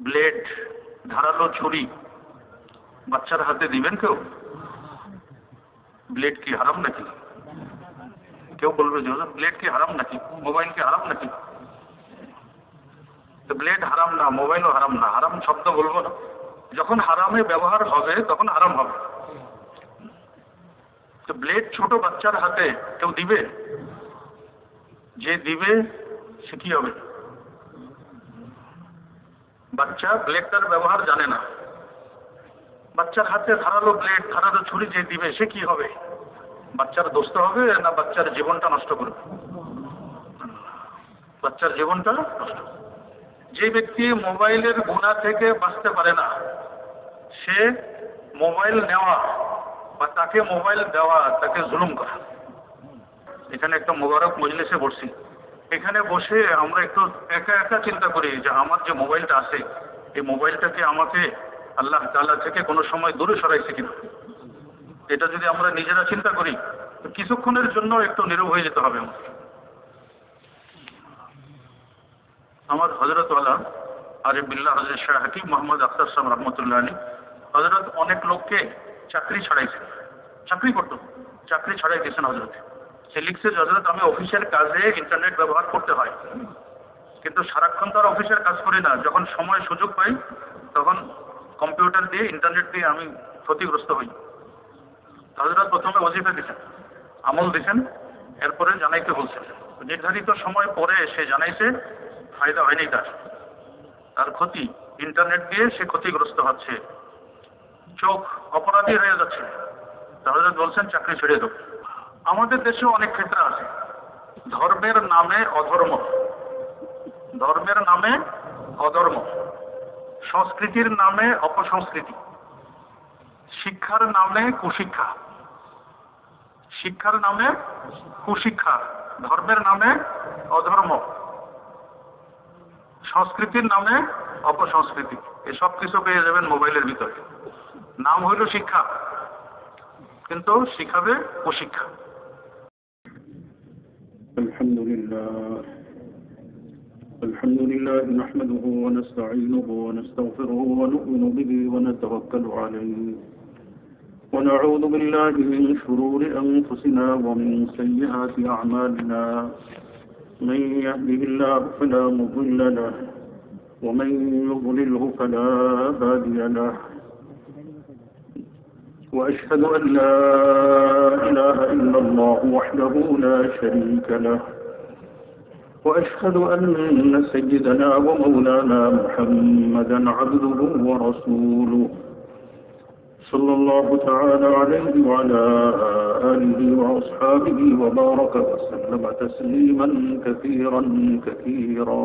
Blade, ধারালো ছুরি বাচ্চার হাতে দিবেন কেউ? ব্লেড কি হারাম নাকি? কেউ বলবে যে ব্লেড কি হারাম নাকি, মোবাইল কি হারাম নাকি? তো ব্লেড হারাম না, মোবাইলও হারাম না, হারাম শব্দ বলবো না। যখন হারামে ব্যবহার হবে তখন হারাম হবে। তো ব্লেড ছোট বাচ্চার হাতে কেউ দিবে? যে দিবে সে কি হবে? বাচ্চা ব্লেডটার ব্যবহার জানে না। বাচ্চার হাতে ধারালো ব্লেড, ধারালো ছুরি যে দিবে সে কি হবে? বাচ্চার দোস্ত হবে না বাচ্চার জীবনটা নষ্ট করবে? বাচ্চার জীবনটা নষ্ট। যে ব্যক্তি মোবাইলের গুনাহ থেকে বাঁচতে পারে না, সে মোবাইল নেওয়া বা তাকে মোবাইল দেওয়া তাকে জুলুম করা। এখানে একটা মোবারক মজলিসে বসছি, এখানে বসে আমরা একটু একা একা চিন্তা করি যে আমার যে মোবাইলটা আছে এই মোবাইলটাকে আমাকে আল্লাহ তাআলা থেকে কোনো সময় দূরে সরাইছে কিনা। এটা যদি আমরা নিজেরা চিন্তা করি তো কিছুক্ষণের জন্য একটু নীরব হয়ে যেতে হবে। আমার হযরত ওয়ালা আরিফ বিল্লাহ হযরত শাহ হাকিম মোহাম্মদ আখতার সাহেব রহমতুল্লাহ আলাইহি হযরত অনেক লোককে চাকরি ছাড়াইছেন, চাকরি করতো, চাকরি ছাড়াই দিয়েছেন হযরত। সে লিখছে যে হযরত আমি অফিসের কাজে ইন্টারনেট ব্যবহার করতে হয়, কিন্তু সারাক্ষণ তো আর অফিসের কাজ করি না, যখন সময় সুযোগ পাই তখন কম্পিউটার দিয়ে ইন্টারনেট দিয়ে আমি ক্ষতিগ্রস্ত হই। হযরত প্রথমে ওজিফা দিয়েছেন, আমল দিয়েছেন, এরপরে জানাইতে বলছেন। নির্ধারিত সময় পরে সে জানাইছে, ফায়দা হয়নি, তার ক্ষতি, ইন্টারনেট দিয়ে সে ক্ষতিগ্রস্ত হচ্ছে, চোখ অপরাধী হয়ে যাচ্ছে। হযরত বলছেন চাকরি ছেড়ে দাও। আমাদের দেশেও অনেক ক্ষেত্রে আছে ধর্মের নামে অধর্ম, ধর্মের নামে অধর্ম, সংস্কৃতির নামে অপসংস্কৃতি, শিক্ষার নামে কুশিক্ষা, শিক্ষার নামে কুশিক্ষা, ধর্মের নামে অধর্ম, সংস্কৃতির নামে অপসংস্কৃতি। এসব কিছু পেয়ে যাবেন মোবাইলের ভিতরে। নাম হইল শিক্ষা, কিন্তু শিখাবে কুশিক্ষা। الحمد لله نحمده ونستعينه ونستغفره ونؤمن به ونتوكل عليه ونعوذ بالله من شرور أنفسنا ومن سيئات أعمالنا من يهده الله فلا مضل له ومن يضلله فلا هادي له وأشهد أن لا إله إلا الله وحده لا شريك له وأشهد أن سيدنا ومولانا محمدا عبده ورسوله صلى الله تعالى عليه وعلى آله وأصحابه وبارك وسلم تسليما كثيرا كثيرا.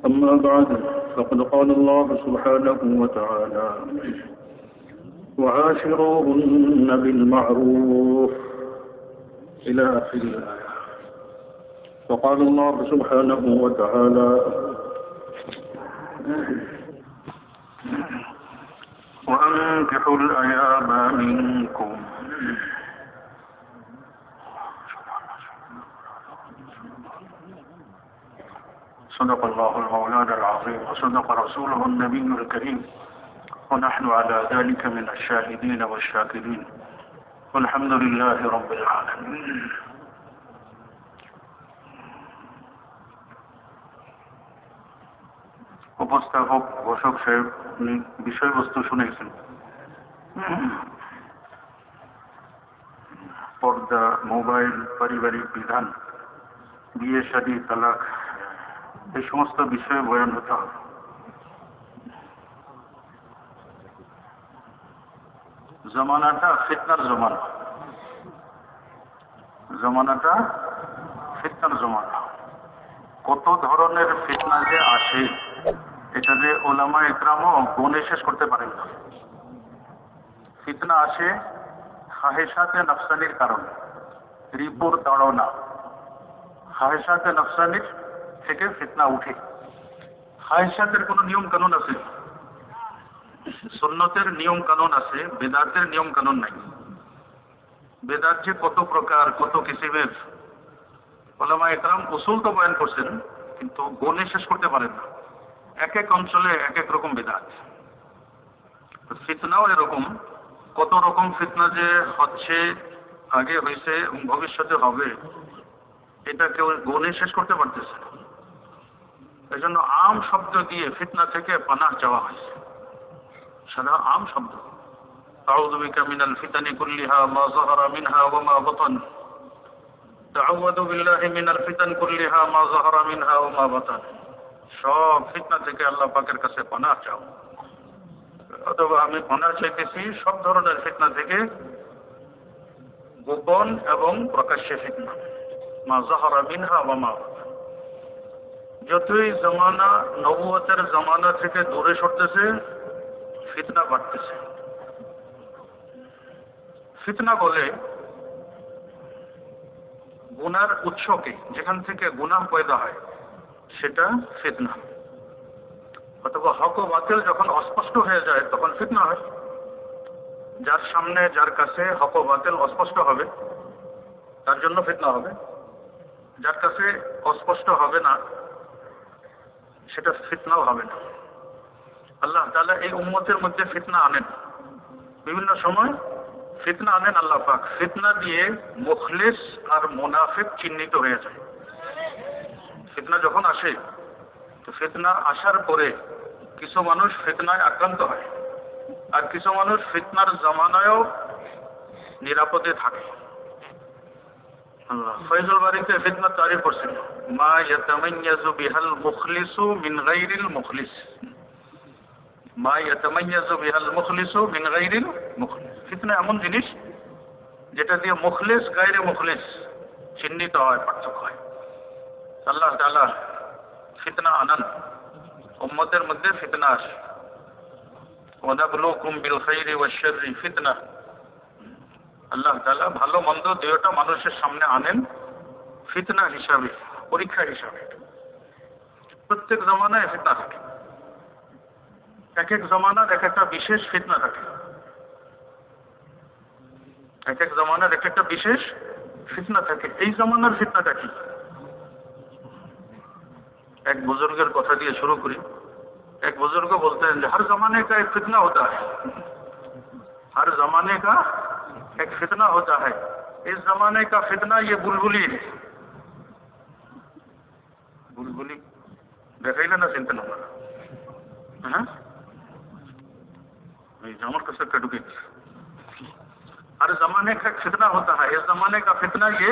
أما بعد فقد قال الله سبحانه وتعالى وعاشروهن بالمعروف إلى آخر الآية. وقال الله سبحانه وتعالى وأنكحوا الأيام منكم صدق الله المولانا العظيم وصدق رسوله النبي الكريم ونحن على ذلك من الشاهدين والشاكرين والحمد لله رب العالمين. উপস্থাপক ঘোষক সাহেব বিষয়বস্তু শুনেছেন। পর্দা, মোবাইল, পারিবারিক বিধান, বিয়ে শাদী, তালাক, এই সমস্ত বিষয়ে বয়ান হতে হবে। জমানাটা ফিতনার জমানা, জমানাটা ফিতনার জমানা। কত ধরনের ফিতনা যে আসে এটা যে ওলামা ইকরামও গুণে শেষ করতে পারেন না। ফিতনা আসে খাহেশাতে নফসানির কারণে, রিপুর তাড়না, খাহেশাতে নফসানির থেকে ফিতনা উঠে। খাহেশাতের কোনো নিয়ম কানুন আছে? সুন্নতের নিয়ম কানুন আছে, বেদাতের নিয়ম কানুন নাই। বেদাত যে কত প্রকার, কত কিসিমের, ওলামা ইকরাম উসুল তো বয়ান করছেন কিন্তু গুণে শেষ করতে পারেন না। এক এক অঞ্চলে এক এক রকম বিদআত। ফিতনাও এরকম, কত রকম ফিতনা যে হচ্ছে, আগে হয়েছে এবং ভবিষ্যতে হবে, এটা কেউ গুণে শেষ করতে পারতেছে না। এই জন্য আম শব্দ দিয়ে ফিতনা থেকে পানাহ চাওয়া হয়েছে, সাদা আম শব্দ। আউযু বিকা মিনাল ফিতানি কুল্লিহা মা যাহারা মিনহা ওয়া মা বাতান। তাআউযু বিল্লাহি মিনাল ফিতান কুল্লিহা মা যাহারা মিনহা ওয়া মা বাতান। সব ফিতনা থেকে আল্লাহ পাকের কাছে পানাহ চাও। অথবা আমি পানাহ চাইতেছি সব ধরনের ফিতনা থেকে, গোপন এবং প্রকাশ্যে ফিতনা, মা যাহারা মিনহা ওয়া মা বাতান। যতই জমানা নবুয়তের জমানা থেকে দূরে সরতেছে, ফিতনা বাড়তেছে। ফিতনা বলে গুনার উৎসকে, যেখান থেকে গুনাহ পয়দা হয় সেটা ফিতনা। অথবা হক ও বাতিল যখন অস্পষ্ট হয়ে যায় তখন ফিতনা হয়। যার সামনে যার কাছে হক ও বাতিল অস্পষ্ট হবে তার জন্য ফিতনা হবে, যার কাছে অস্পষ্ট হবে না সেটা ফিতনাও হবে না। আল্লাহ তাআলা এই উম্মতের মধ্যে ফিতনা আনেন, বিভিন্ন সময় ফিতনা আনেন আল্লাহ পাক। ফিতনা দিয়ে মুখলিস আর মুনাফিক চিহ্নিত হয়ে যায়। ফিতনা যখন আসে, তো ফিতনা আসার পরে কিছু মানুষ ফিতনায় আক্রান্ত হয়, আর কিছু মানুষ ফিতনার জমানায়ও নিরাপদে থাকে। আল্লাহ ফয়জুল বারীতে ফিতনা তারিফ করছেন, মা ইয়াতামাইয়াজু বিহাল মুখলিসু মিন গায়রিল মুখলিস। মা ইয়াতামাইয়াজু বিহাল মুখলিসু মিন গায়রিল মুখলিস। ফিতনা এমন জিনিস যেটা দিয়ে মুখলিস গায়রে মুখলিস চিহ্নিত হয়, পার্থক্য হয়। আল্লাহ তাআলা ফিতনা আনান, উম্মতের মধ্যে ফিতনা আসে। ওয়া নাবলুকুম বিল খাইরি ওয়াশ শাররি ফিতনা। আল্লাহ তাআলা ভালো মন্দ দুইটা মানুষের সামনে আনেন ফিতনা হিসাবে, পরীক্ষা হিসাবে। প্রত্যেক জমানায় ফিতনা থাকে, এক এক জমানার এক একটা বিশেষ ফিতনা থাকে, এক এক জমানার এক একটা বিশেষ ফিতনা থাকে। এই জমানার ফিতনাটা কি? এক বুজুর্গের কথা দিয়ে শুরু করি। এক बुजुर्ग बोलते हैं हर जमाने का एक फितना होता है, हर जमाने का एक फितना होता है। इस जमाने का फितना ये बुलबुली है। बुलबुली देखाइले ना चिंता ना, हाँ जामर का सकता डुके। हर जमाने का एक फितना होता है, इस जमाने का फितना ये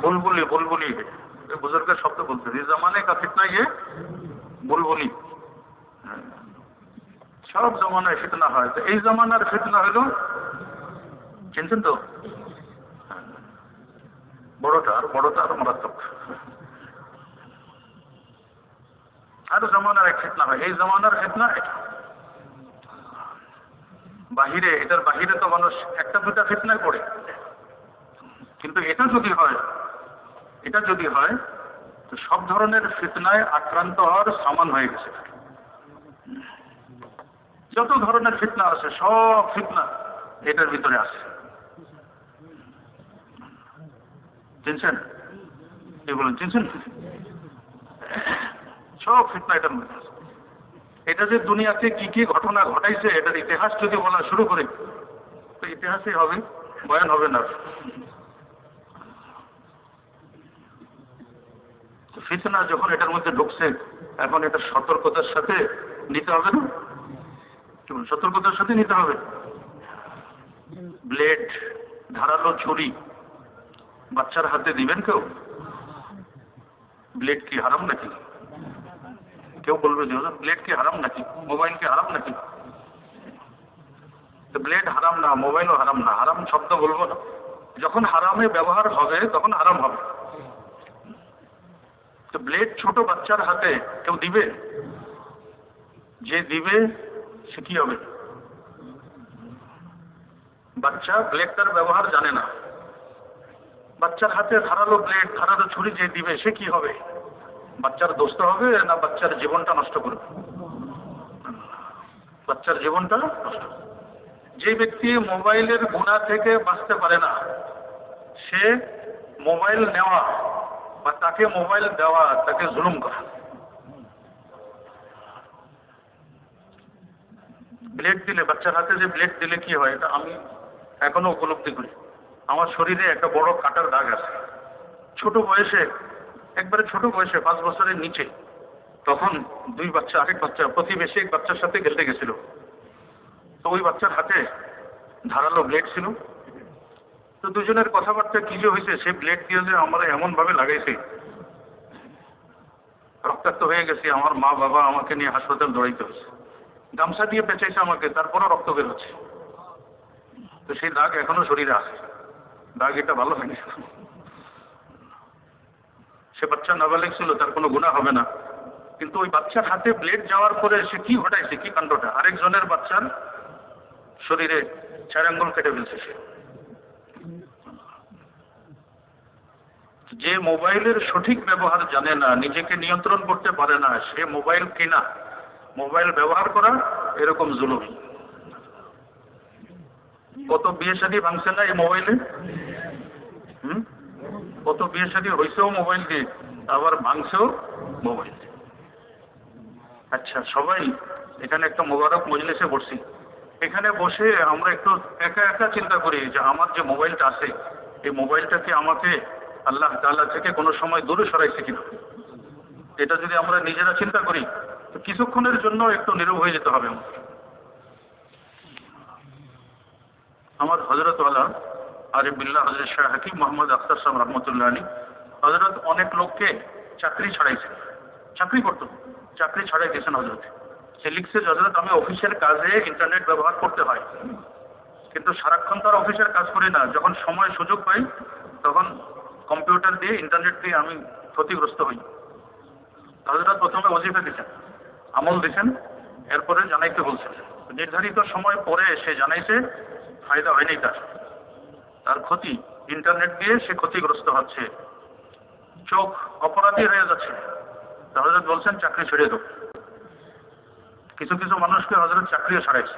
बुलबुली बुलबुली है। ये बुजुर्ग शब्द बोलते हैं, इस जमाने का फितना ये बुलबुली। সব জমানায় ফিতনা হয়, তো এই জমানার ফিতনা হলো, চিনছেন তো, বড়টা আর মারাত্মক। আর জমানার এক ফিতনা হয়, এই জমানার ফিতনা এটা। বাহিরে, এটার বাহিরে তো মানুষ একটা দুটা ফিতনায় পড়ে, কিন্তু এটা যদি হয় তো সব ধরনের ফিতনায় আক্রান্ত হওয়ার সামান হয়ে গেছে। যত ধরনের ফিতনা আছে সব ফিতনা এটার ভিতরে আছে, চিনছেন? এগুলো চিনছেন? সব ফিতনা এটার মধ্যে আছে। এটা যে দুনিয়াতে কি কি ঘটনা ঘটাইছে এটার ইতিহাস যদি বলা শুরু করে তো ইতিহাসই হবে, বয়ান হবে না। ফিতনা যখন এটার মধ্যে ঢুকছে, এখন এটা সতর্কতার সাথে নিতে হবে না? সতর্কতার সাথে নিতে হবে। ব্লেড, ধারালো ছুরি বাচ্চার হাতে দিবেন কেউ? ব্লেড কি হারাম নাকি? কেউ বলবে যে ব্লেড কি হারাম নাকি, মোবাইল কি হারাম নাকি? তো ব্লেড হারাম না, মোবাইলও হারাম না, হারাম শব্দ বলবো না। যখন হারামে ব্যবহার হবে তখন হারাম হবে। তো ব্লেড ছোট বাচ্চার হাতে কেউ দিবে? যে দিবে সে কি হবে? বাচ্চা ব্লেডটার ব্যবহার জানে না। বাচ্চার হাতে ধারালো ব্লেড, ধারালো ছুরি যে দিবে সে কি হবে? বাচ্চার দোস্ত হবে না বাচ্চার জীবনটা নষ্ট করবে? বাচ্চার জীবনটা নষ্ট। যে ব্যক্তি মোবাইলের গুনাহ থেকে বাঁচতে পারে না, সে মোবাইল নেওয়া বা তাকে মোবাইল দেওয়া তাকে জুলুম করা। ব্লেড দিলে, বাচ্চার হাতে যে ব্লেড দিলে কি হয়, এটা আমি এখনো উপলব্ধি করি। আমার শরীরে একটা বড় কাটার দাগ আছে। ছোট বয়সে, একবারে ছোট বয়সে 5 বছরের নিচে, তখন দুই বাচ্চা, আরেক বাচ্চা প্রতিবেশী এক বাচ্চার সাথে খেলতে গেছিল। তো ওই বাচ্চার হাতে ধারালো ব্লেড ছিল। তো দুজনের কথাবার্তা কি যে হয়েছে, সে ব্লেড দিয়ে যে আমরা এমনভাবে লাগাইছে, রক্তাক্ত হয়ে গেছে। আমার মা বাবা আমাকে নিয়ে হাসপাতাল দৌড়াইতে হয়েছে, গামছা দিয়ে পেঁচাইছে আমাকে, তারপরও রক্ত বের হচ্ছে। তো সেই দাগ এখনো শরীরে আছে। দাগ এটা ভালো হয়নি। সে বাচ্চা নাবালেগ ছিল, তার কোনো গুনাহ হবে না, কিন্তু ওই বাচ্চার হাতে ব্লেড যাওয়ার পরে সে কি ঘটাইছে, কি কাণ্ডটা, আরেকজনের বাচ্চার শরীরে 4 আঙ্গুল কেটে ফেলছে সে। যে মোবাইলের সঠিক ব্যবহার জানে না, নিজেকে নিয়ন্ত্রণ করতে পারে না, সে মোবাইল কেনা, মোবাইল ব্যবহার করা এরকম জুলুম। কত বিয়ে শাদী ভাঙছে না এই মোবাইলে? কত বিয়ে শাদী হয়েছেও মোবাইল দিয়ে, আবার ভাঙছেও মোবাইল দিয়ে। আচ্ছা, সবাই এখানে একটা মোবারক মজলিসে বসছি, এখানে বসে আমরা একটু একা একা চিন্তা করি যে আমার যে মোবাইলটা আছে, এই মোবাইলটাকে আমাকে আল্লাহ তাআলা থেকে কোনো সময় দূরে সরাইছে কিনা। এটা যদি আমরা নিজেরা চিন্তা করি, তো কিছুক্ষণের জন্য একটু নীরব হয়ে যেতে হবে। আমার হযরত ওয়ালা আরিফ বিল্লাহ হযরত শাহ হাকিম মোহাম্মদ আখতার সাহেব রহমতুল্লাহ আলী হযরত অনেক লোককে চাকরি ছাড়াইছে, চাকরি করতো, চাকরি ছাড়াই দিয়েছেন হযরত। সে লিখছে, হযরত আমি অফিসের কাজে ইন্টারনেট ব্যবহার করতে হয়, কিন্তু সারাক্ষণ তো আর অফিসের কাজ করি না, যখন সময় সুযোগ পাই তখন কম্পিউটার দিয়ে, ইন্টারনেট দিয়ে আমি ক্ষতিগ্রস্ত হই। হযরত প্রথমে ওজিফা দিচ্ছেন, আমল দিচ্ছেন, এরপরে জানাইতে বলছেন। নির্ধারিত সময় পরে সে জানাইছে, ফায়দা হয়নি, তার ক্ষতি, ইন্টারনেট দিয়ে সে ক্ষতিগ্রস্ত হচ্ছে, চোখ অপরাধী হয়ে যাচ্ছে। হযরত বলছেন চাকরি ছেড়ে দাও। কিছু কিছু মানুষকে হযরত চাকরিও ছাড়াইছে।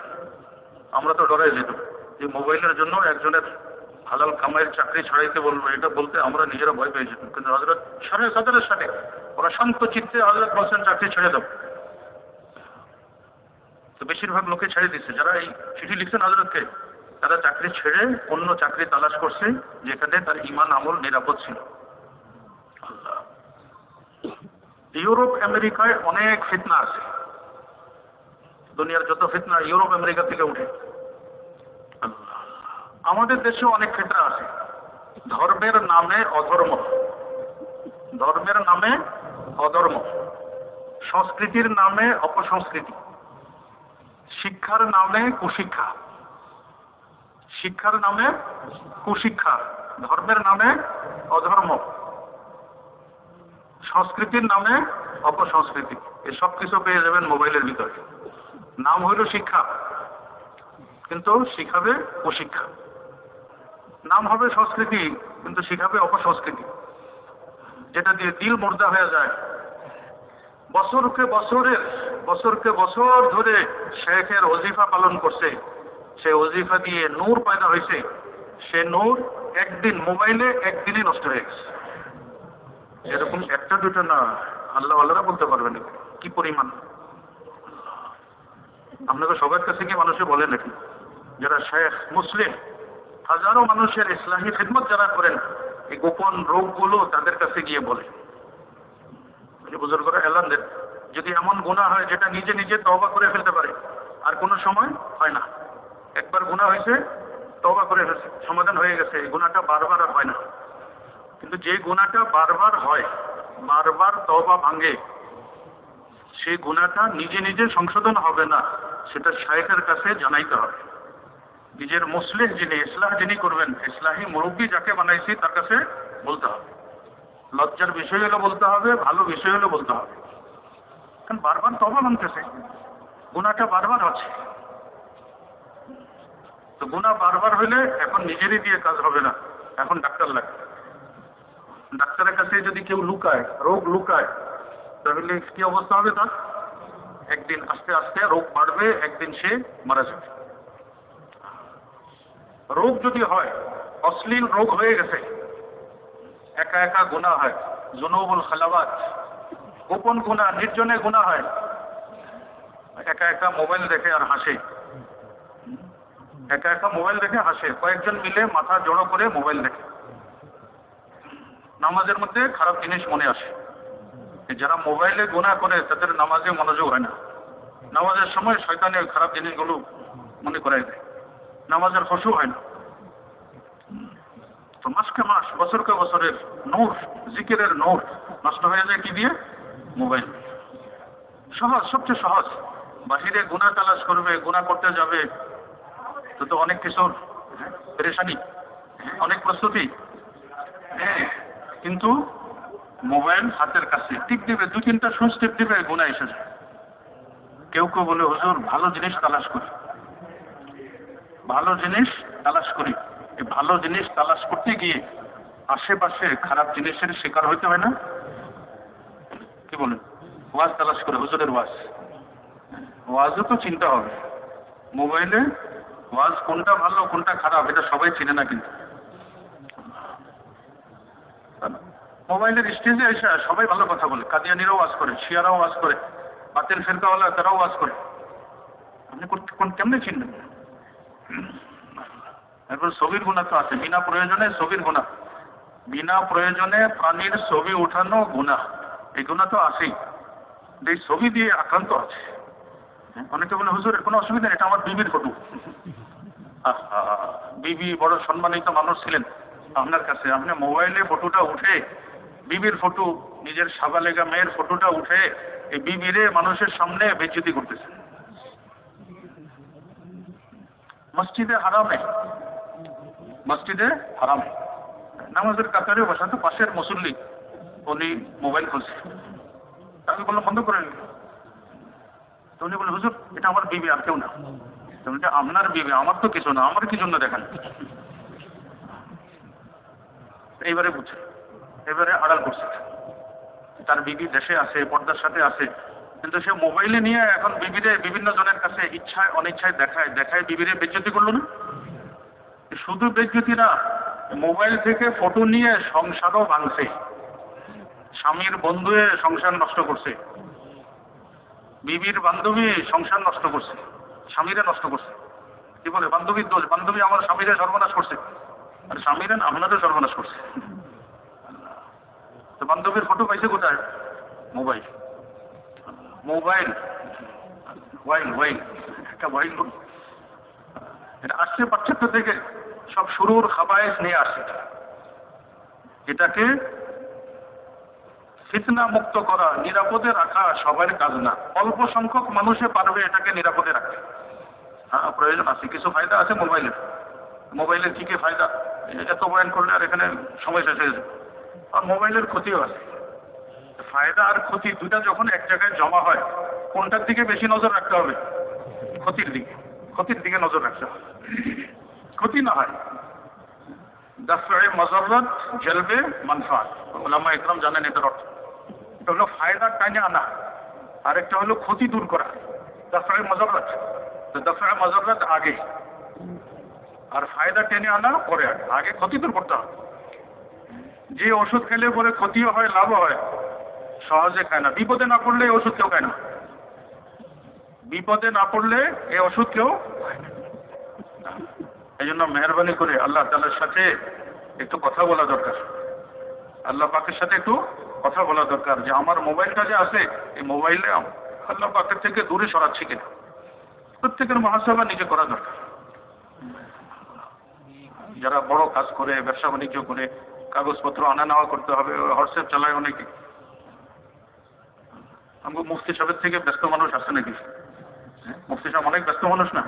আমরা তো ডরে যেত যে মোবাইলের জন্য একজনের হালাল কামাইয়ের চাকরি ছাড়াইতে বলবো, এটা বলতে আমরা নিজেরা ভয় পেয়ে যেতাম। কিন্তু হযরত সাড়ে সাথের সাথে ওরা শান্ত চিত্তে হযরত বলছেন চাকরি ছেড়ে দাও। তো বেশিরভাগ লোকে ছেড়ে দিচ্ছে। যারা এই চিঠি লিখছেন হযরতকে, তারা চাকরি ছেড়ে অন্য চাকরি তালাশ করছে যেখানে তার ঈমান আমল নিরাপদ ছিল। আল্লাহ, ইউরোপ আমেরিকায় অনেক ফিতনা আছে। দুনিয়ার যত ফিতনা ইউরোপ আমেরিকা থেকে উঠে। আল্লাহ, আমাদের দেশেও অনেক ফিতনা আছে। ধর্মের নামে অধর্ম, ধর্মের নামে অধর্ম, সংস্কৃতির নামে অপসংস্কৃতি, শিক্ষার নামে কুশিক্ষা, শিক্ষার নামে কুশিক্ষা, ধর্মের নামে অধর্ম, সংস্কৃতির নামে অপসংস্কৃতি। এসব কিছু পেয়ে যাবেন মোবাইলের ভিতরে। নাম হইল শিক্ষা, কিন্তু শিখাবে কুশিক্ষা। নাম হবে সংস্কৃতি, কিন্তু শিখাবে অপসংস্কৃতি, যেটা দিয়ে দিল মুর্দা হয়ে যায়। বছরকে বছর ধরে শেখের ওজিফা পালন করছে, সে ওজিফা দিয়ে নূর পয়দা হয়েছে, সে নূর একদিন মোবাইলে একদিনই নষ্ট হয়ে গেছে। এরকম একটা দুটো না, আল্লাহ আল্লাহরা বলতে পারবেন কি পরিমাণ। আপনাকে সবার কাছে কি মানুষে বলে নাকি? যারা শেখ মুসলিম, হাজারো মানুষের ইসলাহি খিদমত যারা করেন, এই গোপন রোগগুলো তাদের কাছে গিয়ে বলে। বুজুর্গরা এলান দেন, যদি এমন গুনাহ হয় যেটা নিজে নিজে তওবা করে ফেলতে পারে, আর কোনো সময় হয় না, একবার গুনাহ হয়েছে, তওবা করে ফেলছে, সমাধান হয়ে গেছে, এই গুনাহটা বারবার আর হয় না। কিন্তু যে গুনাহটা বারবার হয়, বারবার তওবা ভাঙে, সেই গুনাহটা নিজে নিজে সংশোধন হবে না, সেটা শায়েখের কাছে জানাইতে হবে। নিজের মুসলিহ যিনি, ইসলাহ যিনি করবেন, ইসলাহি মুরব্বী যাকে বানাইছি তার কাছে বলতে হবে। লজ্জার বিষয় হলে বলতে হবে, ভালো বিষয় হলে বলতে হবে। কারণ বারবার তওবা ভাঙতেছে, গুনাহটা বারবার হচ্ছে। তো গুনাহ বারবার হইলে এখন নিজেরই দিয়ে কাজ হবে না, এখন ডাক্তার লাগবে। ডাক্তারের কাছে যদি কেউ লুকায়, রোগ লুকায়, তাহলে কি অবস্থা হবে তার? একদিন আস্তে আস্তে রোগ বাড়বে, একদিন সে মারা যাবে। রোগ যদি হয়, অশ্লীল রোগ হয়ে গেছে, একা একা গুনাহ হয়, জুনুবুল খালাওয়াত, গোপন গুনাহ, নির্জনে গুনাহ হয়, একা একা মোবাইল দেখে আর হাসে, একা একা মোবাইল দেখে হাসে, কয়েকজন মিলে মাথা জড়ো করে মোবাইল দেখে। নামাজের মধ্যে খারাপ জিনিস মনে আসে। যারা মোবাইলে গুনাহ করে তাদের নামাজে মনোযোগ হয় না। নামাজের সময় শয়তানে খারাপ জিনিসগুলো মনে করাই দেয়, নামাজের খুশু হয় না। তো মাসকে মাস, বছরকে বছরের নূর, জিকিরের নূর নষ্ট হয়ে যায় কি দিয়ে? মোবাইল। সহজ, সবচেয়ে সহজ। বাহিরে গুনাহ তালাশ করবে, গুনাহ করতে যাবে, তো অনেক কিছুর পেরেশানি, অনেক প্রস্তুতি, কিন্তু মোবাইল হাতের কাছে, টিপ দিবে, 2-3টা সুইচ টিপ দিবে, গুনাহ এসে যায়। কেউ কেউ বলে হুজুর ভালো জিনিস তালাশ করি, ভালো জিনিস তালাশ করি। এই ভালো জিনিস তালাশ করতে গিয়ে আশেপাশে খারাপ জিনিসের শিকার হইতে হয় না? কি বলেন? ওয়াজ তালাশ করে, হুজুরের ওয়াজ, ওয়াজও তো চিন্তা হবে। মোবাইলে ওয়াজ কোনটা ভালো কোনটা খারাপ এটা সবাই চিনে না, কিন্তু মোবাইলের স্টেজে এসে সবাই ভালো কথা বলে, কাদিয়ানিরাও ওয়াজ করে, শিয়ারাও ওয়াজ করে, বাতিল ফিরকাওয়ালা তারাও ওয়াজ করে। আপনি কেমনে চিনবেন? এরপর ছবির গুনাহ তো আছে, বিনা প্রয়োজনে ছবির গুনাহ, বিনা প্রয়োজনে প্রাণীর ছবি উঠানো গুনাহ, এই গুনাহ তো আছেই। এই ছবি দিয়ে আক্রান্ত আছে। অনেকে বলে হুজুর কোনো অসুবিধা নেই, এটা আমার বিবির ফটো। বিবি বড় সম্মানিত মানুষ ছিলেন আপনার কাছে, আপনি মোবাইলে ফটোটা উঠে, বিবির ফটো, নিজের সাবালেগা মেয়ের ফটোটা উঠে এই বিবিরে মানুষের সামনে বেজ্জতি করতেছেন। মসজিদে হারামে, মসজিদে হারামে নামাজের কাতারে বসা, তো পাশের মুসল্লি উনি মোবাইল খুলছে, তাকে বললাম বন্ধ করে নিন। তো উনি বললেন হুজুর এটা আমার বিবি, আর কেউ না। আপনার বিবি, আমার তো কিছু না, আমার কি জন্য দেখেন? এইবারে বুঝছে, এবারে আড়াল করছে। তার বিবি দেশে আছে, পর্দার সাথে আছে, কিন্তু সে মোবাইলে নিয়ে এখন বিবিরে বিভিন্ন জনের কাছে ইচ্ছায় অনিচ্ছায় দেখায়, দেখায় বিবিরে বেজ্জতি করলো না? শুধু বেজ্জতি না, মোবাইল থেকে ফটো নিয়ে সংসারও ভাঙছে, স্বামীর বন্ধুয়ে সংসার নষ্ট করছে, বিবির বান্ধবী সংসার নষ্ট করছে, স্বামীরে নষ্ট করছে। কি বলে বান্ধবীর দোষ, বান্ধবী আমার স্বামীরে সর্বনাশ করছে, আর স্বামীরে আপনাদের সর্বনাশ করছে। তো বান্ধবীর ফটো পাইছে কোথায়? মোবাইল, মোবাইল, ওয়াইল, ওয়াইল, একটা ওয়াইল। এটা আসছে পাশ্চাত্য থেকে, সব শুরুর খাবায়েস নিয়ে আসছে। এটাকে ফিতনা মুক্ত করা, নিরাপদে রাখা সবার কাজ না, অল্প সংখ্যক মানুষে পারবে এটাকে নিরাপদে রাখতে। হ্যাঁ প্রয়োজন আছে, কিছু ফায়দা আছে মোবাইলের। মোবাইলের কি কি ফায়দা এত বয়ান করলে আর এখানে সময় শেষ হয়ে যায়। আর মোবাইলের ক্ষতিও আছে। ফায়দা আর ক্ষতি দুটা যখন এক জায়গায় জমা হয়, কোনটার দিকে বেশি নজর রাখতে হবে? ক্ষতির দিকে, ক্ষতির দিকে নজর রাখতে হবে। ক্ষতি না হয়, দাফয়ে মাযাররাত জালবে মানফাত, উলামা ইকরাম জানেন এটার অর্থ। এটা হলো ফায়দা টানে আনা, আরেকটা হলো ক্ষতি দূর করা। দাফয়ে মাযাররাত, তো দাফয়ে মাযাররাত আগে, আর ফায়দা টেনে আনা পরে। আগে ক্ষতি দূর করতে হবে। যে ওষুধ খেলে পরে ক্ষতিও হয় লাভও হয়, সহজে খায় না। বিপদে না পড়লে এই ওষুধ কেউ খায় না, বিপদে না পড়লে এই ওষুধ কেউ খায় না। এই জন্য মেহরবানি করে আল্লাহ তাআলার সাথে একটু কথা বলা দরকার, আল্লাহ পাকের সাথে একটু কথা বলা দরকার যে আমার মোবাইলটা যে আছে, এই মোবাইলে আল্লাহ পাকের থেকে দূরে সরাচ্ছি কিনা। প্রত্যেকের মুহাসাবা নিজে করা দরকার। যারা বড় কাজ করে, ব্যবসা বাণিজ্য করে, কাগজপত্র আনা নেওয়া করতে হবে, হোয়াটসঅ্যাপ চালায় অনেকে। আমাকে মুফতি সাহেবের থেকে ব্যস্ত মানুষ আছে নাকি? মুফতি সাহেব অনেক ব্যস্ত মানুষ না?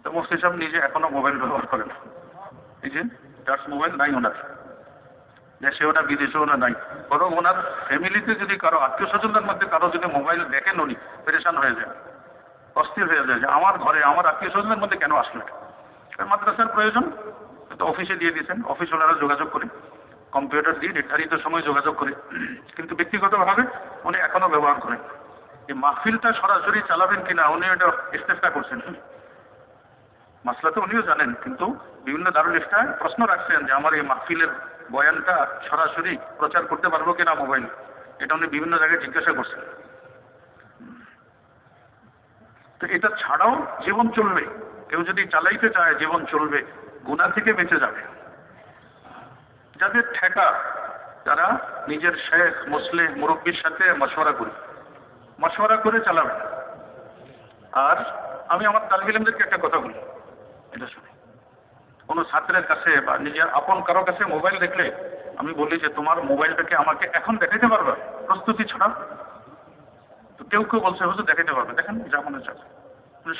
তো মুফতি সাহেব নিজে এখনো মোবাইল ব্যবহার করে না। এই যে টাচ মোবাইল নাই ওনার, দেশেও না বিদেশেও না নাই। বরং ওনার ফ্যামিলিতে যদি কারো আত্মীয় স্বজনদের মধ্যে কারো যদি মোবাইল দেখেন, উনি পেরেশান হয়ে যায়, অস্থির হয়ে যায় যে আমার ঘরে আমার আত্মীয় স্বজনের মধ্যে কেন আসলো। মাদ্রাসার প্রয়োজন, তো অফিসে দিয়ে দিয়েছেন, অফিস ওনারা যোগাযোগ করে, কম্পিউটার দিয়ে নির্ধারিত সময় যোগাযোগ করে। কিন্তু ব্যক্তিগতভাবে উনি এখনো ব্যবহার করেন। এই মাহফিলটা সরাসরি চালাবেন কিনা উনি এটা চেষ্টা করছেন। মাসলা তো উনিও জানেন, কিন্তু বিভিন্ন দারুল ইফতায় প্রশ্ন রাখছেন যে আমার এই মাহফিলের বয়ানটা সরাসরি প্রচার করতে পারবো কিনা মোবাইল, এটা উনি বিভিন্ন জায়গায় জিজ্ঞাসা করছেন। এটা ছাড়াও জীবন চলবে। কেউ যদি চালাইতে চায় জীবন চলবে, গুনাহ থেকে বেঁচে যাবে। যাদের ঠেকা তারা নিজের শেখ মুসলিম মুরব্বীর সাথে মশওয়ারা করে চালাবে। আর আমি আমার তালিব ইলমদেরকে একটা কথা বলি, এটা শুনি। কোনো ছাত্রের কাছে বা নিজের আপন কারো কাছে মোবাইল দেখলে আমি বলি যে তোমার মোবাইলটাকে আমাকে এখন দেখাইতে পারবে প্রস্তুতি ছাড়া? তো কেউ কেউ বলছে হুজুর দেখাইতে পারবে। দেখেন যা মনে চায়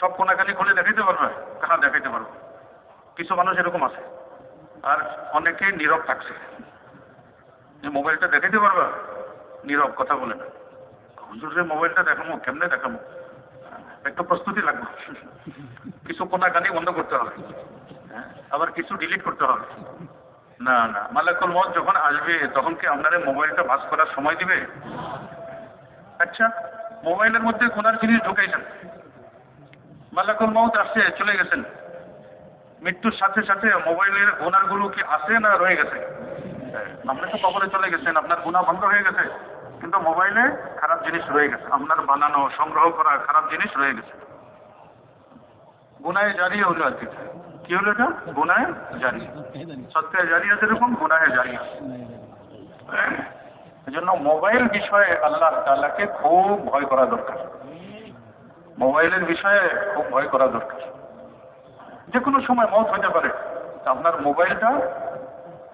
সব কোনাকানি খুলে দেখাইতে পারবে? কাহা দেখাইতে পারবে। কিছু মানুষ এরকম আছে, আর অনেকে নীরব থাকছে। মোবাইলটা দেখাইতে পারবা? নীরব, কথা বলে না। হুজুরের মোবাইলটা দেখাবো, কেমনে দেখাবো? একটু প্রস্তুতি লাগবে। কিছু কোনাকানি বন্ধ করতে হবে, আবার কিছু ডিলিট করতে হবে। না না, মালাকুল মউত যখন আসবে তখন কি আপনারা মোবাইলটা ভাঁজ করার সময় দিবে? আচ্ছা, মোবাইলের মধ্যে গুনার জিনিস ঢুকাইছেন, মালাকুল মউত আসছে, চলে গেছেন, মৃত্যুর সাথে সাথে মোবাইলের গুনারগুলো কি আছে না রয়ে গেছে? আপনি তো কবরে চলে গেছেন, আপনার গুনাহ বন্ধ হয়ে গেছে, কিন্তু মোবাইলে খারাপ জিনিস রয়ে গেছে, আপনার বানানো সংগ্রহ করা খারাপ জিনিস রয়ে গেছে। গুনাহে জারিয়া হলো আর কি। কি হলো এটা? গুনাহে জারিয়া। সত্যে জারিয়া যেরকম গুনাহে জারিয়া। এই জন্য মোবাইল বিষয়ে আল্লাহ তাআলাকে খুব ভয় করা দরকার। মোবাইলের বিষয়ে খুব ভয় করা দরকার। যে কোনো সময় মওত হতে পারে, আপনার মোবাইলটা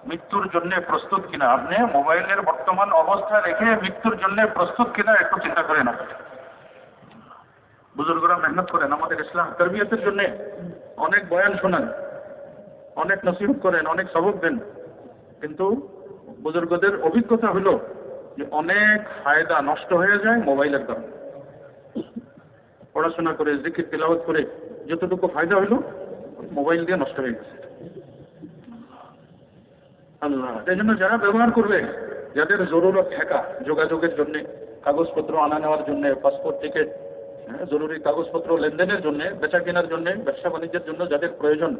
মৃত্যুর জন্য প্রস্তুত কিনা, আপনি মোবাইলের বর্তমান অবস্থা রেখে মৃত্যুর জন্য প্রস্তুত কিনা একটু চিন্তা করে না। বুজুর্গরা মেহনত করেন আমাদের ইসলাম তরবিয়তের জন্য, অনেক বয়ান শোনান, অনেক নসিহত করেন, অনেক সবক দেন, কিন্তু বুজুর্গদের অভিজ্ঞতা হলো যে অনেক ফায়দা নষ্ট হয়ে যায় মোবাইলের কারণে। পড়াশোনা করে জিকির তিলাওয়াত করে যতটুকু ফায়দা হলো মোবাইল দিয়ে নষ্ট হয়ে গেছে। আল্লাহ, এই জন্য যারা ব্যবহার করবে, যাদের জরুরত থাকা যোগাযোগের জন্য, কাগজপত্র আনা নেওয়ার জন্য, পাসপোর্ট টিকিট, জরুরি কাগজপত্র লেনদেনের জন্য, বেচা কেনার জন্য, ব্যবসা বাণিজ্যের জন্য যাদের প্রয়োজন,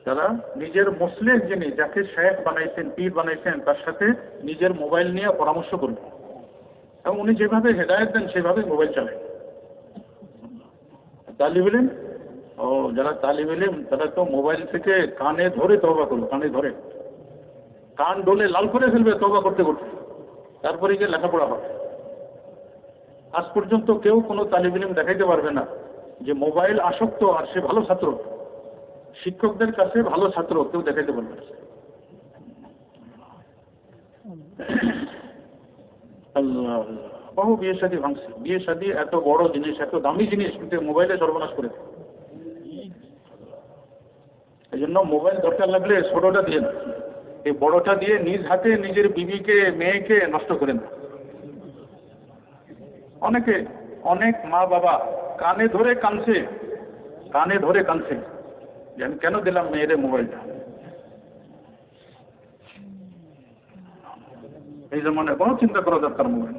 তারা নিজের মুসলিম যিনি যাকে শেখ বানাইছেন, পীর বানাইছেন, তার সাথে নিজের মোবাইল নিয়ে পরামর্শ করবে এবং উনি যেভাবে হেদায়েত দেন সেভাবে মোবাইল চালায়। তালিব ইলম, যারা তালিব ইলম তারা তো মোবাইল থেকে কানে ধরে তওবা করবে, কানে ধরে কান ডলে লাল করে ফেলবে তওবা করতে করতে, তারপরে গিয়ে লেখাপড়া হবে। আজ পর্যন্ত কেউ কোনো তালিব ইলম দেখাইতে পারবে না যে মোবাইল আসক্ত আর সে ভালো ছাত্র, শিক্ষকদের কাছে ভালো ছাত্র কেউ দেখাইতে পারবে না। আল্লাহ, বহু বিয়ে শাদী ভাঙছে। বিয়ে শাদী এত বড় জিনিস, এত দামি জিনিস, কিন্তু মোবাইলে সর্বনাশ করে। এই জন্য মোবাইল দরকার লাগলে ছোটটা দিয়ে না, এই বড়টা দিয়ে নিজ হাতে নিজের বিবিকে, মেয়েকে নষ্ট করেন না। অনেক মা বাবা কানে ধরে কাঁদছে, যে আমি কেন দিলাম মেয়েদের মোবাইলটা। এই জমানায় কোনো চিন্তা করা দরকার মোবাইল।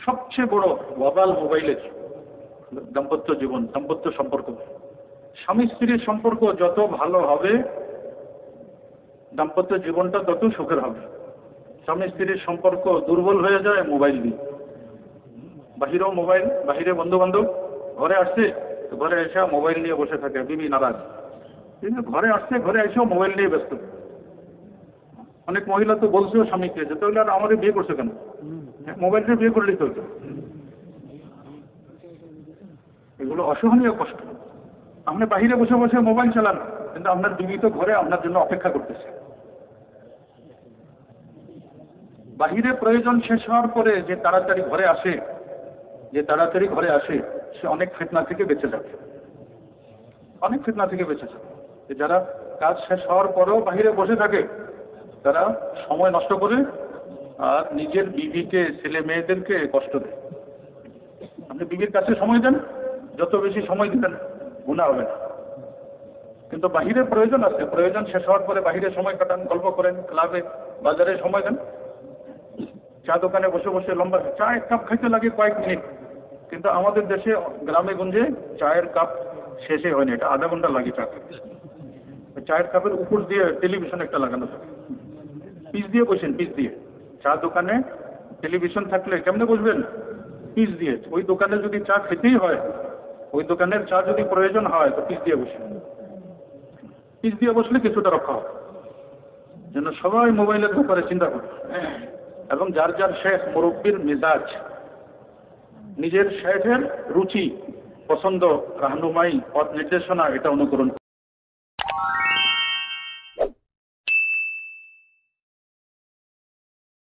সবচেয়ে বড় ওয়াবাল মোবাইলের দাম্পত্য জীবন, দাম্পত্য সম্পর্ক। স্বামী স্ত্রীর সম্পর্ক যত ভালো হবে দাম্পত্য জীবনটা তত সুখের হবে। স্বামী স্ত্রীর সম্পর্ক দুর্বল হয়ে যায় মোবাইল দিয়ে। বাহিরেও মোবাইল, বাহিরে বন্ধু বান্ধব, ঘরে আসছে ঘরে এসে মোবাইল নিয়ে বসে থাকে, বিবি নারাজ। কিন্তু ঘরে আসছে, ঘরে এসেও মোবাইল নিয়ে ব্যস্ত। অনেক মহিলা তো বলছেও স্বামীকে যে তাহলে আর আমাদের বিয়ে করছে কেন, মোবাইল দিয়ে বিয়ে করলেই তো হতো। এগুলো অসহনীয় কষ্ট। আপনি বাহিরে বসে বসে মোবাইল চালান, কিন্তু আপনার বিবি তো ঘরে আপনার জন্য অপেক্ষা করতেছে। বাহিরে প্রয়োজন শেষ হওয়ার পরে যে তাড়াতাড়ি ঘরে আসে সে অনেক ফিতনা থেকে বেঁচে যাবে, অনেক ফিতনা থেকে বেঁচে যাবে। যারা কাজ শেষ হওয়ার পরেও বাহিরে বসে থাকে তারা সময় নষ্ট করে আর নিজের বিবিকে, ছেলে মেয়েদেরকে কষ্ট দেয়। আপনি বিবির কাছে সময় দেন, যত বেশি সময় দিবেন গুনাহ হবে না। কিন্তু বাহিরে প্রয়োজন আছে, প্রয়োজন শেষ হওয়ার পরে বাহিরে সময় কাটান, গল্প করেন, ক্লাবে বাজারে সময় দেন। চা দোকানে বসে বসে লম্বা চা এক কাপ খাইতে লাগে কয়েক মিনিট, কিন্তু আমাদের দেশে গ্রামে গঞ্জে চায়ের কাপ শেষে হয়নি, এটা আধা ঘন্টা লাগে চা খেতে। চায়ের কাপের উপর দিয়ে টেলিভিশন একটা লাগানো থাকে, পিস দিয়ে বসেন, পিস দিয়ে। চা দোকানে টেলিভিশন থাকলে কেমনে বসবেন? পিস দিয়ে। ওই দোকানে যদি চা খেতেই হয়, ওই দোকানের চা যদি প্রয়োজন হয় তো পিস দিয়ে বসে। পিস দিয়ে বসলে কিছুটা রক্ষা হবে। যেন সবাই মোবাইলের ব্যাপারে চিন্তা করে এবং যার যার শেখ মুরব্বীর মেজাজ, নিজের শেখের রুচি, পছন্দ, রাহনুমাই, পথ নির্দেশনা এটা অনুকরণ